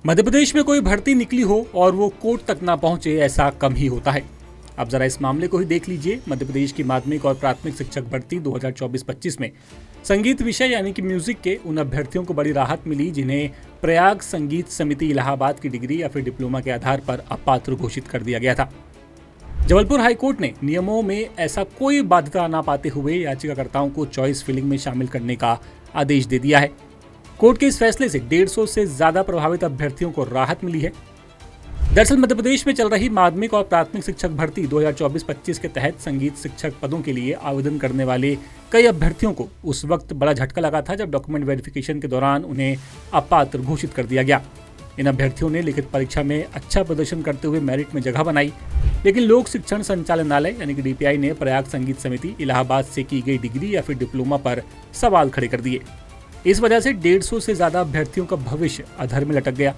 मध्य प्रदेश में कोई भर्ती निकली हो और वो कोर्ट तक ना पहुंचे, ऐसा कम ही होता है। अब जरा इस मामले को ही देख लीजिए। मध्य प्रदेश की माध्यमिक और प्राथमिक शिक्षक भर्ती 2024-25 में संगीत विषय यानी कि म्यूजिक के उन अभ्यर्थियों को बड़ी राहत मिली जिन्हें प्रयाग संगीत समिति इलाहाबाद की डिग्री या फिर डिप्लोमा के आधार पर अपात्र घोषित कर दिया गया था। जबलपुर हाईकोर्ट ने नियमों में ऐसा कोई बाध्यता न पाते हुए याचिकाकर्ताओं को चॉइस फिलिंग में शामिल करने का आदेश दे दिया है। कोर्ट के इस फैसले से 150 से ज्यादा प्रभावित अभ्यर्थियों को राहत मिली है। दरअसल मध्य प्रदेश में चल रही माध्यमिक और प्राथमिक शिक्षक भर्ती 2024-25 के तहत संगीत शिक्षक पदों के लिए आवेदन करने वाले कई अभ्यर्थियों को उस वक्त बड़ा झटका लगा था जब डॉक्यूमेंट वेरिफिकेशन के दौरान उन्हें अपात्र घोषित कर दिया गया। इन अभ्यर्थियों ने लिखित परीक्षा में अच्छा प्रदर्शन करते हुए मेरिट में जगह बनाई, लेकिन लोक शिक्षण संचालनालय यानी कि DPI ने प्रयाग संगीत समिति इलाहाबाद से की गई डिग्री या फिर डिप्लोमा पर सवाल खड़े कर दिए। इस वजह से 150 से ज्यादा अभ्यर्थियों का भविष्य अधर में लटक गया।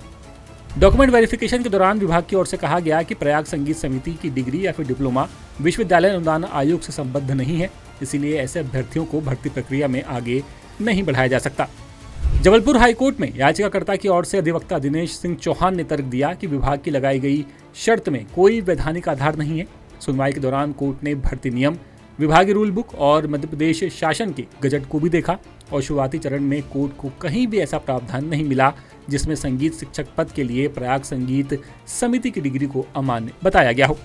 डॉक्यूमेंट वेरिफिकेशन के दौरान विभाग की ओर से कहा गया कि प्रयाग संगीत समिति की डिग्री या फिर डिप्लोमा विश्वविद्यालय अनुदान आयोग से संबद्ध नहीं है, इसीलिए ऐसे अभ्यर्थियों को भर्ती प्रक्रिया में आगे नहीं बढ़ाया जा सकता। जबलपुर हाईकोर्ट में याचिकाकर्ता की ओर से अधिवक्ता दिनेश सिंह चौहान ने तर्क दिया कि विभाग की लगाई गई शर्त में कोई वैधानिक आधार नहीं है। सुनवाई के दौरान कोर्ट ने भर्ती नियम, विभागीय रूल बुक और मध्य प्रदेश शासन के गजट को भी देखा और शुरुआती चरण में कोर्ट को कहीं भी ऐसा प्रावधान नहीं मिला जिसमें संगीत शिक्षक पद के लिए प्रयाग संगीत समिति की डिग्री को अमान्य बताया गया हो।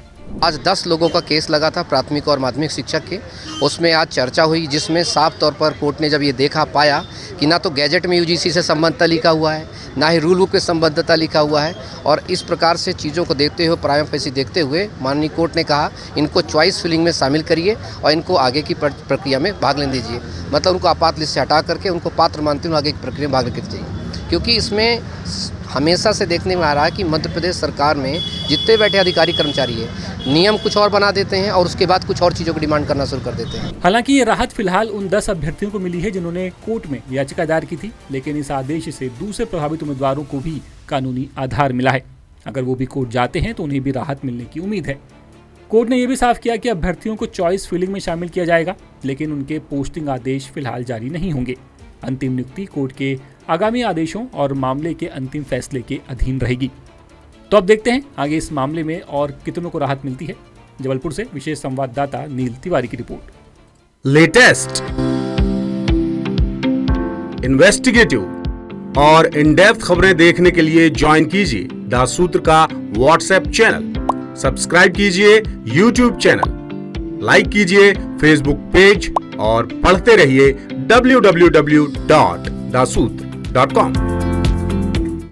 आज 10 लोगों का केस लगा था प्राथमिक और माध्यमिक शिक्षक के, उसमें आज चर्चा हुई जिसमें साफ तौर पर कोर्ट ने जब ये देखा पाया कि ना तो गैजेट में UGC से संबद्धता लिखा हुआ है, ना ही रूल बुक में संबद्धता लिखा हुआ है, और इस प्रकार से चीज़ों को देखते हुए प्राइम फेसी देखते हुए माननीय कोर्ट ने कहा इनको चॉइस फिलिंग में शामिल करिए और इनको आगे की प्रक्रिया में भाग लेने दीजिए। मतलब उनको आपात लिस्ट से हटा करके उनको पात्र मानते हुए आगे की प्रक्रिया में भाग लेकर चाहिए, क्योंकि इसमें हमेशा से देखने में आ रहा है कि मध्य प्रदेश सरकार में जितने बैठे अधिकारी कर्मचारी है नियम कुछ और बना देते हैं और उसके बाद कुछ और चीज़ों की डिमांड करना शुरू कर देते हैं। हालांकि ये राहत फिलहाल उन 10 अभ्यर्थियों को मिली है जिन्होंने कोर्ट में याचिका दायर की थी, लेकिन इस आदेश से दूसरे प्रभावित उम्मीदवारों को भी कानूनी आधार मिला है। अगर वो भी कोर्ट जाते हैं तो उन्हें भी राहत मिलने की उम्मीद है। कोर्ट ने यह भी साफ किया कि अभ्यर्थियों को चॉइस फिलिंग में शामिल किया जाएगा, लेकिन उनके पोस्टिंग आदेश फिलहाल जारी नहीं होंगे। अंतिम नियुक्ति कोर्ट के आगामी आदेशों और मामले के अंतिम फैसले के अधीन रहेगी। तो अब देखते हैं आगे इस मामले में और कितनों को राहत मिलती है। जबलपुर से विशेष संवाददाता नील तिवारी की रिपोर्ट। लेटेस्ट, इन्वेस्टिगेटिव और इन डेप्थ खबरें देखने के लिए ज्वाइन कीजिए द सूत्र का व्हाट्सएप चैनल, सब्सक्राइब कीजिए YouTube चैनल, लाइक कीजिए Facebook पेज और पढ़ते रहिए www.dasootra.com।